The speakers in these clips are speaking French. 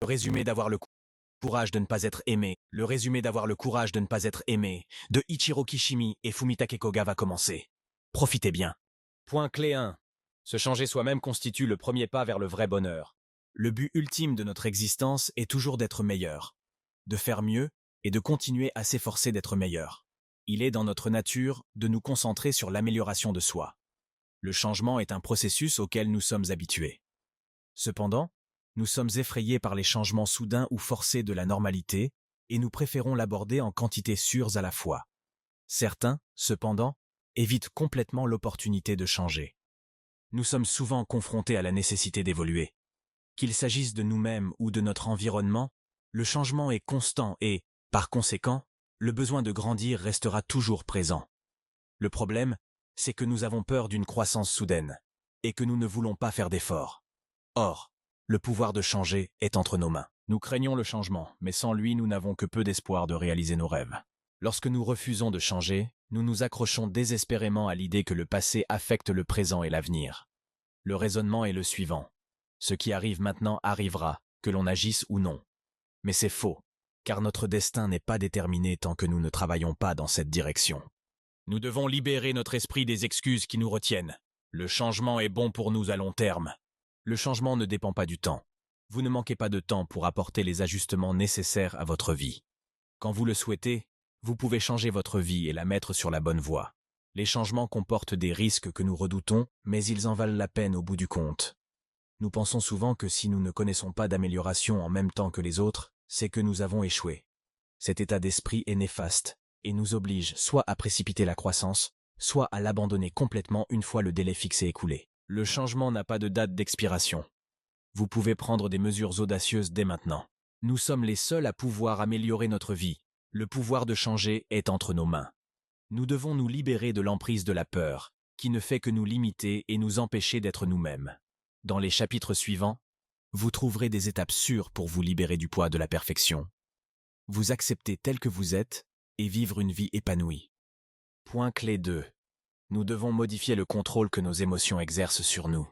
Le résumé d'avoir le courage de ne pas être aimé. Le résumé d'avoir le courage de ne pas être aimé de Ichiro Kishimi et Fumitake Koga va commencer. Profitez bien. Point clé 1. Se changer soi-même constitue le premier pas vers le vrai bonheur. Le but ultime de notre existence est toujours d'être meilleur, de faire mieux et de continuer à s'efforcer d'être meilleur. Il est dans notre nature de nous concentrer sur l'amélioration de soi. Le changement est un processus auquel nous sommes habitués. Cependant, nous sommes effrayés par les changements soudains ou forcés de la normalité et nous préférons l'aborder en quantités sûres à la fois. Certains, cependant, évitent complètement l'opportunité de changer. Nous sommes souvent confrontés à la nécessité d'évoluer. Qu'il s'agisse de nous-mêmes ou de notre environnement, le changement est constant et, par conséquent, le besoin de grandir restera toujours présent. Le problème, c'est que nous avons peur d'une croissance soudaine et que nous ne voulons pas faire d'efforts. Or, le pouvoir de changer est entre nos mains. Nous craignons le changement, mais sans lui, nous n'avons que peu d'espoir de réaliser nos rêves. Lorsque nous refusons de changer, nous nous accrochons désespérément à l'idée que le passé affecte le présent et l'avenir. Le raisonnement est le suivant. Ce qui arrive maintenant arrivera, que l'on agisse ou non. Mais c'est faux, car notre destin n'est pas déterminé tant que nous ne travaillons pas dans cette direction. Nous devons libérer notre esprit des excuses qui nous retiennent. Le changement est bon pour nous à long terme. Le changement ne dépend pas du temps. Vous ne manquez pas de temps pour apporter les ajustements nécessaires à votre vie. Quand vous le souhaitez, vous pouvez changer votre vie et la mettre sur la bonne voie. Les changements comportent des risques que nous redoutons, mais ils en valent la peine au bout du compte. Nous pensons souvent que si nous ne connaissons pas d'amélioration en même temps que les autres, c'est que nous avons échoué. Cet état d'esprit est néfaste et nous oblige soit à précipiter la croissance, soit à l'abandonner complètement une fois le délai fixé écoulé. Le changement n'a pas de date d'expiration. Vous pouvez prendre des mesures audacieuses dès maintenant. Nous sommes les seuls à pouvoir améliorer notre vie. Le pouvoir de changer est entre nos mains. Nous devons nous libérer de l'emprise de la peur, qui ne fait que nous limiter et nous empêcher d'être nous-mêmes. Dans les chapitres suivants, vous trouverez des étapes sûres pour vous libérer du poids de la perfection. Vous accepter tel que vous êtes et vivre une vie épanouie. Point clé 2. Nous devons modifier le contrôle que nos émotions exercent sur nous.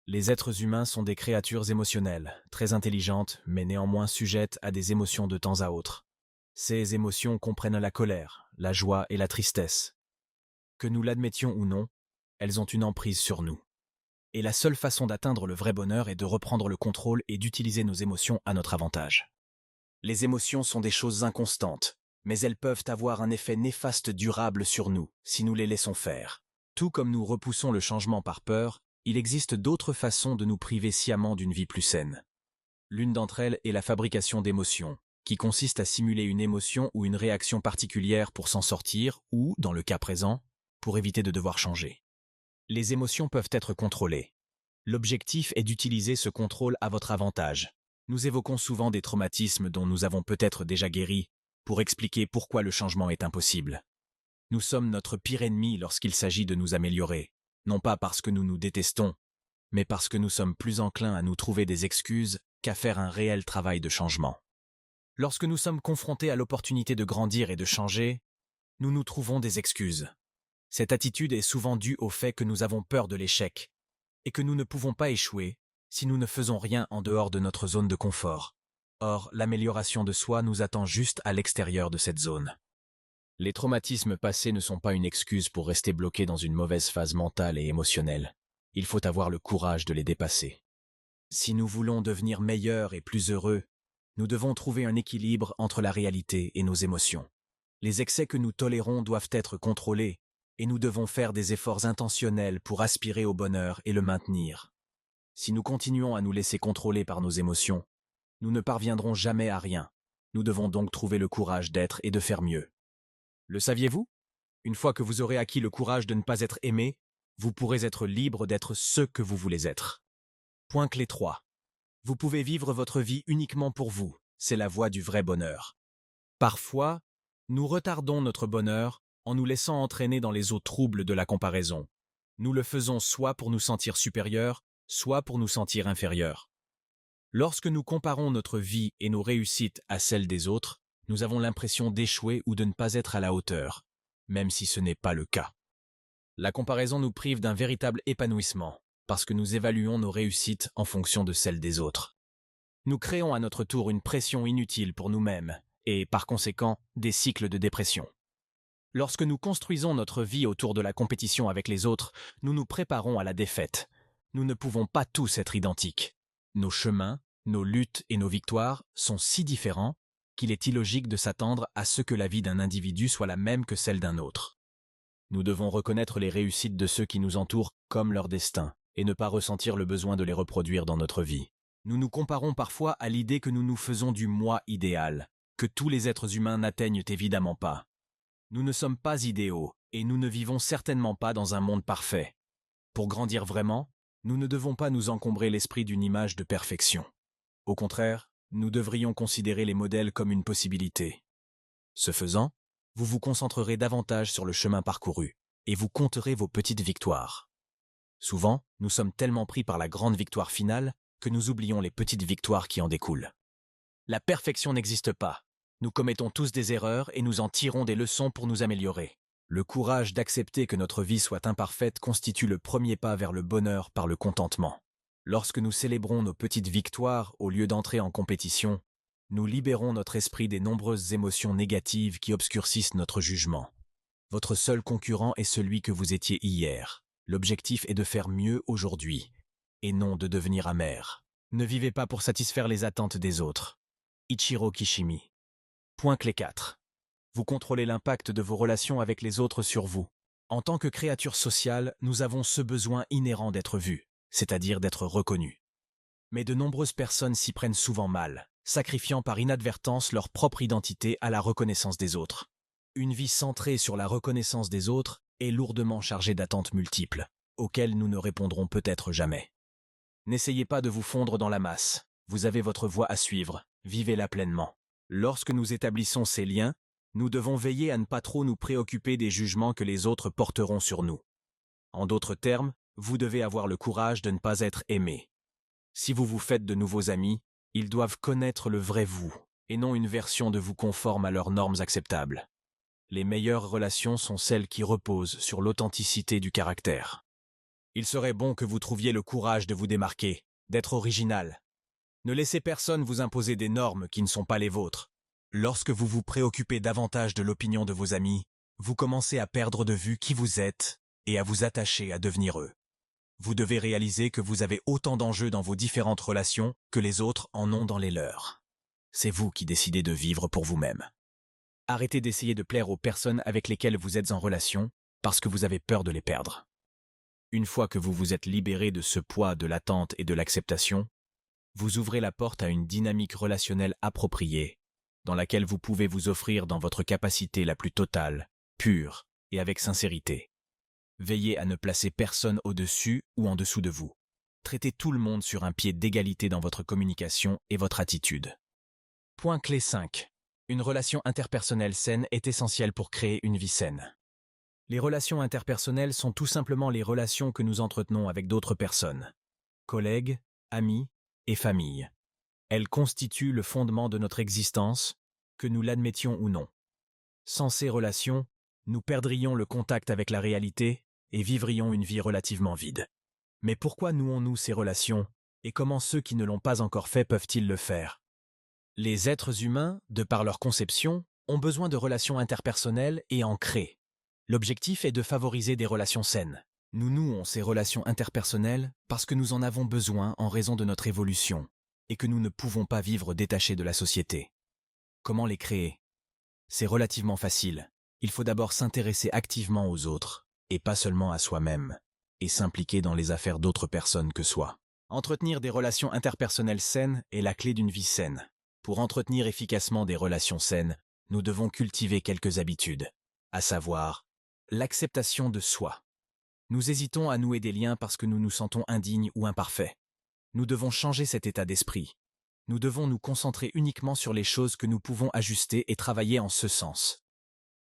Les êtres humains sont des créatures émotionnelles, très intelligentes, mais néanmoins sujettes à des émotions de temps à autre. Ces émotions comprennent la colère, la joie et la tristesse. Que nous l'admettions ou non, elles ont une emprise sur nous. Et la seule façon d'atteindre le vrai bonheur est de reprendre le contrôle et d'utiliser nos émotions à notre avantage. Les émotions sont des choses inconstantes, mais elles peuvent avoir un effet néfaste durable sur nous si nous les laissons faire. Tout comme nous repoussons le changement par peur, il existe d'autres façons de nous priver sciemment d'une vie plus saine. L'une d'entre elles est la fabrication d'émotions, qui consiste à simuler une émotion ou une réaction particulière pour s'en sortir ou, dans le cas présent, pour éviter de devoir changer. Les émotions peuvent être contrôlées. L'objectif est d'utiliser ce contrôle à votre avantage. Nous évoquons souvent des traumatismes dont nous avons peut-être déjà guéri pour expliquer pourquoi le changement est impossible. Nous sommes notre pire ennemi lorsqu'il s'agit de nous améliorer, non pas parce que nous nous détestons, mais parce que nous sommes plus enclins à nous trouver des excuses qu'à faire un réel travail de changement. Lorsque nous sommes confrontés à l'opportunité de grandir et de changer, nous nous trouvons des excuses. Cette attitude est souvent due au fait que nous avons peur de l'échec et que nous ne pouvons pas échouer si nous ne faisons rien en dehors de notre zone de confort. Or, l'amélioration de soi nous attend juste à l'extérieur de cette zone. Les traumatismes passés ne sont pas une excuse pour rester bloqués dans une mauvaise phase mentale et émotionnelle. Il faut avoir le courage de les dépasser. Si nous voulons devenir meilleurs et plus heureux, nous devons trouver un équilibre entre la réalité et nos émotions. Les excès que nous tolérons doivent être contrôlés, et nous devons faire des efforts intentionnels pour aspirer au bonheur et le maintenir. Si nous continuons à nous laisser contrôler par nos émotions, nous ne parviendrons jamais à rien. Nous devons donc trouver le courage d'être et de faire mieux. Le saviez-vous? Une fois que vous aurez acquis le courage de ne pas être aimé, vous pourrez être libre d'être ce que vous voulez être. Point clé 3. Vous pouvez vivre votre vie uniquement pour vous. C'est la voie du vrai bonheur. Parfois, nous retardons notre bonheur en nous laissant entraîner dans les eaux troubles de la comparaison. Nous le faisons soit pour nous sentir supérieurs, soit pour nous sentir inférieurs. Lorsque nous comparons notre vie et nos réussites à celles des autres, nous avons l'impression d'échouer ou de ne pas être à la hauteur, même si ce n'est pas le cas. La comparaison nous prive d'un véritable épanouissement, parce que nous évaluons nos réussites en fonction de celles des autres. Nous créons à notre tour une pression inutile pour nous-mêmes et, par conséquent, des cycles de dépression. Lorsque nous construisons notre vie autour de la compétition avec les autres, nous nous préparons à la défaite. Nous ne pouvons pas tous être identiques. Nos chemins, nos luttes et nos victoires sont si différents qu'il est illogique de s'attendre à ce que la vie d'un individu soit la même que celle d'un autre. Nous devons reconnaître les réussites de ceux qui nous entourent comme leur destin et ne pas ressentir le besoin de les reproduire dans notre vie. Nous nous comparons parfois à l'idée que nous nous faisons du moi idéal, que tous les êtres humains n'atteignent évidemment pas. Nous ne sommes pas idéaux et nous ne vivons certainement pas dans un monde parfait. Pour grandir vraiment, nous ne devons pas nous encombrer l'esprit d'une image de perfection. Au contraire, nous devrions considérer les modèles comme une possibilité. Ce faisant, vous vous concentrerez davantage sur le chemin parcouru et vous compterez vos petites victoires. Souvent, nous sommes tellement pris par la grande victoire finale que nous oublions les petites victoires qui en découlent. La perfection n'existe pas. Nous commettons tous des erreurs et nous en tirons des leçons pour nous améliorer. Le courage d'accepter que notre vie soit imparfaite constitue le premier pas vers le bonheur par le contentement. Lorsque nous célébrons nos petites victoires au lieu d'entrer en compétition, nous libérons notre esprit des nombreuses émotions négatives qui obscurcissent notre jugement. Votre seul concurrent est celui que vous étiez hier. L'objectif est de faire mieux aujourd'hui, et non de devenir amer. Ne vivez pas pour satisfaire les attentes des autres. Ichiro Kishimi. Point clé 4. Vous contrôlez l'impact de vos relations avec les autres sur vous. En tant que créatures sociales, nous avons ce besoin inhérent d'être vus, c'est-à-dire d'être reconnus. Mais de nombreuses personnes s'y prennent souvent mal, sacrifiant par inadvertance leur propre identité à la reconnaissance des autres. Une vie centrée sur la reconnaissance des autres est lourdement chargée d'attentes multiples, auxquelles nous ne répondrons peut-être jamais. N'essayez pas de vous fondre dans la masse, vous avez votre voie à suivre, vivez-la pleinement. Lorsque nous établissons ces liens, nous devons veiller à ne pas trop nous préoccuper des jugements que les autres porteront sur nous. En d'autres termes, vous devez avoir le courage de ne pas être aimé. Si vous vous faites de nouveaux amis, ils doivent connaître le vrai vous, et non une version de vous conforme à leurs normes acceptables. Les meilleures relations sont celles qui reposent sur l'authenticité du caractère. Il serait bon que vous trouviez le courage de vous démarquer, d'être original. Ne laissez personne vous imposer des normes qui ne sont pas les vôtres. Lorsque vous vous préoccupez davantage de l'opinion de vos amis, vous commencez à perdre de vue qui vous êtes et à vous attacher à devenir eux. Vous devez réaliser que vous avez autant d'enjeux dans vos différentes relations que les autres en ont dans les leurs. C'est vous qui décidez de vivre pour vous-même. Arrêtez d'essayer de plaire aux personnes avec lesquelles vous êtes en relation parce que vous avez peur de les perdre. Une fois que vous vous êtes libéré de ce poids de l'attente et de l'acceptation, vous ouvrez la porte à une dynamique relationnelle appropriée, dans laquelle vous pouvez vous offrir dans votre capacité la plus totale, pure et avec sincérité. Veillez à ne placer personne au-dessus ou en dessous de vous. Traitez tout le monde sur un pied d'égalité dans votre communication et votre attitude. Point clé 5. Une relation interpersonnelle saine est essentielle pour créer une vie saine. Les relations interpersonnelles sont tout simplement les relations que nous entretenons avec d'autres personnes, collègues, amis et famille. Elles constituent le fondement de notre existence, que nous l'admettions ou non. Sans ces relations, nous perdrions le contact avec la réalité et vivrions une vie relativement vide. Mais pourquoi nouons-nous ces relations et comment ceux qui ne l'ont pas encore fait peuvent-ils le faire? Les êtres humains, de par leur conception, ont besoin de relations interpersonnelles et en créent. L'objectif est de favoriser des relations saines. Nous nouons ces relations interpersonnelles parce que nous en avons besoin en raison de notre évolution et que nous ne pouvons pas vivre détachés de la société. Comment les créer? C'est relativement facile. Il faut d'abord s'intéresser activement aux autres, et pas seulement à soi-même, et s'impliquer dans les affaires d'autres personnes que soi. Entretenir des relations interpersonnelles saines est la clé d'une vie saine. Pour entretenir efficacement des relations saines, nous devons cultiver quelques habitudes, à savoir l'acceptation de soi. Nous hésitons à nouer des liens parce que nous nous sentons indignes ou imparfaits. Nous devons changer cet état d'esprit. Nous devons nous concentrer uniquement sur les choses que nous pouvons ajuster et travailler en ce sens.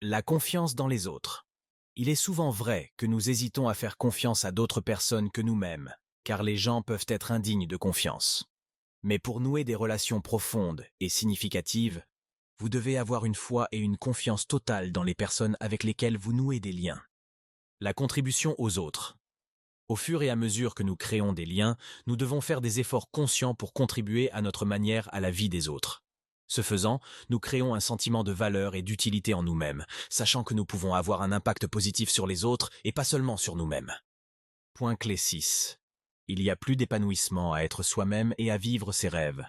La confiance dans les autres. Il est souvent vrai que nous hésitons à faire confiance à d'autres personnes que nous-mêmes, car les gens peuvent être indignes de confiance. Mais pour nouer des relations profondes et significatives, vous devez avoir une foi et une confiance totale dans les personnes avec lesquelles vous nouez des liens. La contribution aux autres. Au fur et à mesure que nous créons des liens, nous devons faire des efforts conscients pour contribuer à notre manière à la vie des autres. Ce faisant, nous créons un sentiment de valeur et d'utilité en nous-mêmes, sachant que nous pouvons avoir un impact positif sur les autres et pas seulement sur nous-mêmes. Point clé 6. Il y a plus d'épanouissement à être soi-même et à vivre ses rêves.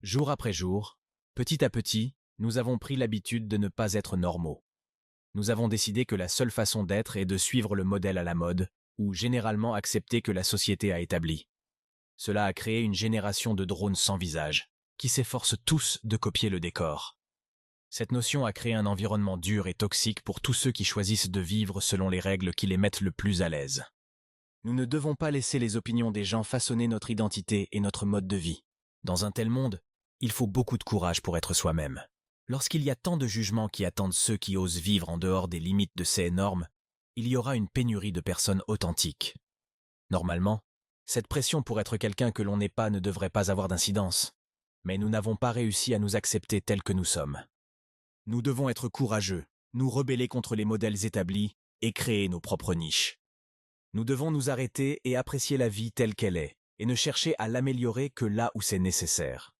Jour après jour, petit à petit, nous avons pris l'habitude de ne pas être normaux. Nous avons décidé que la seule façon d'être est de suivre le modèle à la mode, ou généralement accepter que la société a établi. Cela a créé une génération de drones sans visage, qui s'efforcent tous de copier le décor. Cette notion a créé un environnement dur et toxique pour tous ceux qui choisissent de vivre selon les règles qui les mettent le plus à l'aise. Nous ne devons pas laisser les opinions des gens façonner notre identité et notre mode de vie. Dans un tel monde, il faut beaucoup de courage pour être soi-même. Lorsqu'il y a tant de jugements qui attendent ceux qui osent vivre en dehors des limites de ces normes, il y aura une pénurie de personnes authentiques. Normalement, cette pression pour être quelqu'un que l'on n'est pas ne devrait pas avoir d'incidence. Mais nous n'avons pas réussi à nous accepter tels que nous sommes. Nous devons être courageux, nous rebeller contre les modèles établis et créer nos propres niches. Nous devons nous arrêter et apprécier la vie telle qu'elle est, et ne chercher à l'améliorer que là où c'est nécessaire.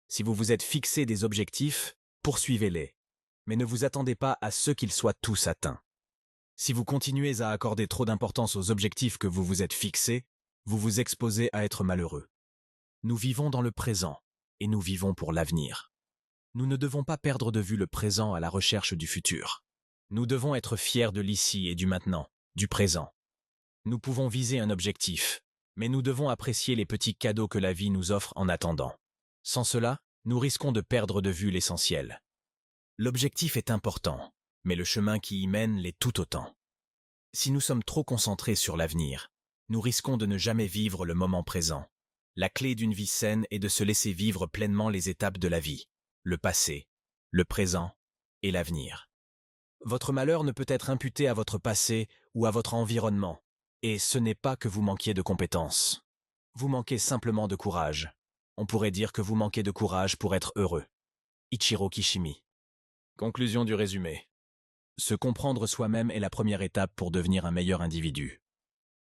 Si vous vous êtes fixé des objectifs, poursuivez-les, mais ne vous attendez pas à ce qu'ils soient tous atteints. Si vous continuez à accorder trop d'importance aux objectifs que vous vous êtes fixés, vous vous exposez à être malheureux. Nous vivons dans le présent, et nous vivons pour l'avenir. Nous ne devons pas perdre de vue le présent à la recherche du futur. Nous devons être fiers de l'ici et du maintenant, du présent. Nous pouvons viser un objectif, mais nous devons apprécier les petits cadeaux que la vie nous offre en attendant. Sans cela, nous risquons de perdre de vue l'essentiel. L'objectif est important, mais le chemin qui y mène l'est tout autant. Si nous sommes trop concentrés sur l'avenir, nous risquons de ne jamais vivre le moment présent. La clé d'une vie saine est de se laisser vivre pleinement les étapes de la vie, le passé, le présent et l'avenir. Votre malheur ne peut être imputé à votre passé ou à votre environnement, et ce n'est pas que vous manquiez de compétences. Vous manquez simplement de courage. On pourrait dire que vous manquez de courage pour être heureux. Ichiro Kishimi. Conclusion du résumé. Se comprendre soi-même est la première étape pour devenir un meilleur individu.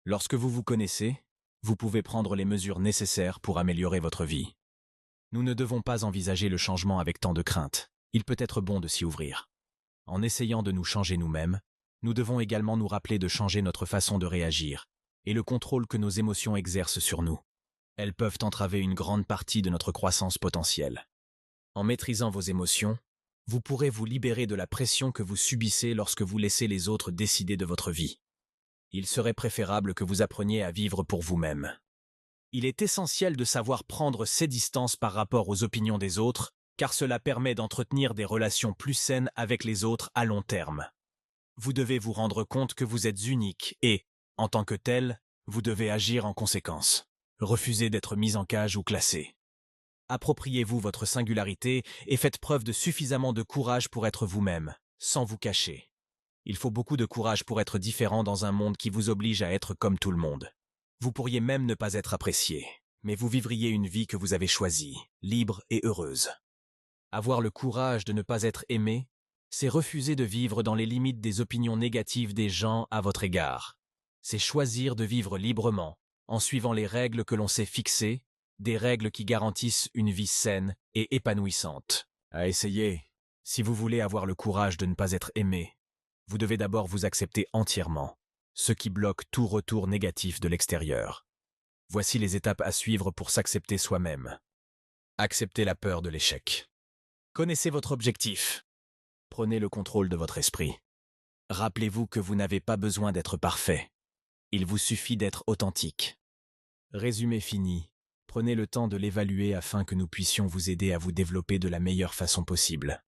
Lorsque vous vous connaissez, vous pouvez prendre les mesures nécessaires pour améliorer votre vie. Nous ne devons pas envisager le changement avec tant de crainte. Il peut être bon de s'y ouvrir. En essayant de nous changer nous-mêmes, nous devons également nous rappeler de changer notre façon de réagir et le contrôle que nos émotions exercent sur nous. Elles peuvent entraver une grande partie de notre croissance potentielle. En maîtrisant vos émotions, vous pourrez vous libérer de la pression que vous subissez lorsque vous laissez les autres décider de votre vie. Il serait préférable que vous appreniez à vivre pour vous-même. Il est essentiel de savoir prendre ses distances par rapport aux opinions des autres, car cela permet d'entretenir des relations plus saines avec les autres à long terme. Vous devez vous rendre compte que vous êtes unique et, en tant que tel, vous devez agir en conséquence. Refusez d'être mis en cage ou classé. Appropriez-vous votre singularité et faites preuve de suffisamment de courage pour être vous-même, sans vous cacher. Il faut beaucoup de courage pour être différent dans un monde qui vous oblige à être comme tout le monde. Vous pourriez même ne pas être apprécié, mais vous vivriez une vie que vous avez choisie, libre et heureuse. Avoir le courage de ne pas être aimé, c'est refuser de vivre dans les limites des opinions négatives des gens à votre égard. C'est choisir de vivre librement, en suivant les règles que l'on s'est fixées, des règles qui garantissent une vie saine et épanouissante. À essayer, si vous voulez avoir le courage de ne pas être aimé, vous devez d'abord vous accepter entièrement, ce qui bloque tout retour négatif de l'extérieur. Voici les étapes à suivre pour s'accepter soi-même. Acceptez la peur de l'échec. Connaissez votre objectif. Prenez le contrôle de votre esprit. Rappelez-vous que vous n'avez pas besoin d'être parfait. Il vous suffit d'être authentique. Résumé fini. Prenez le temps de l'évaluer afin que nous puissions vous aider à vous développer de la meilleure façon possible.